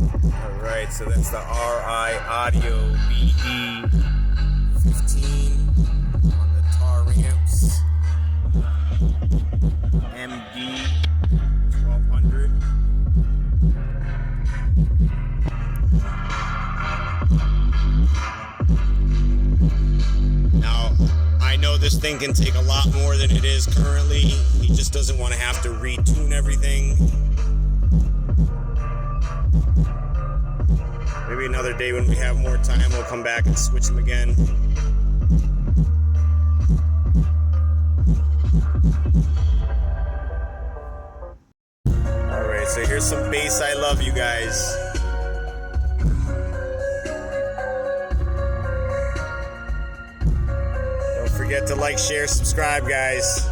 Alright, so that's the RI Audio BD15 on the Taramps MD1200. Now, I know this thing can take a lot more than it is currently. He just doesn't want to have to retune everything. Maybe another day when we have more time, we'll come back and switch them again. Alright, so here's some bass I love, you guys. Don't forget to like, share, subscribe, guys.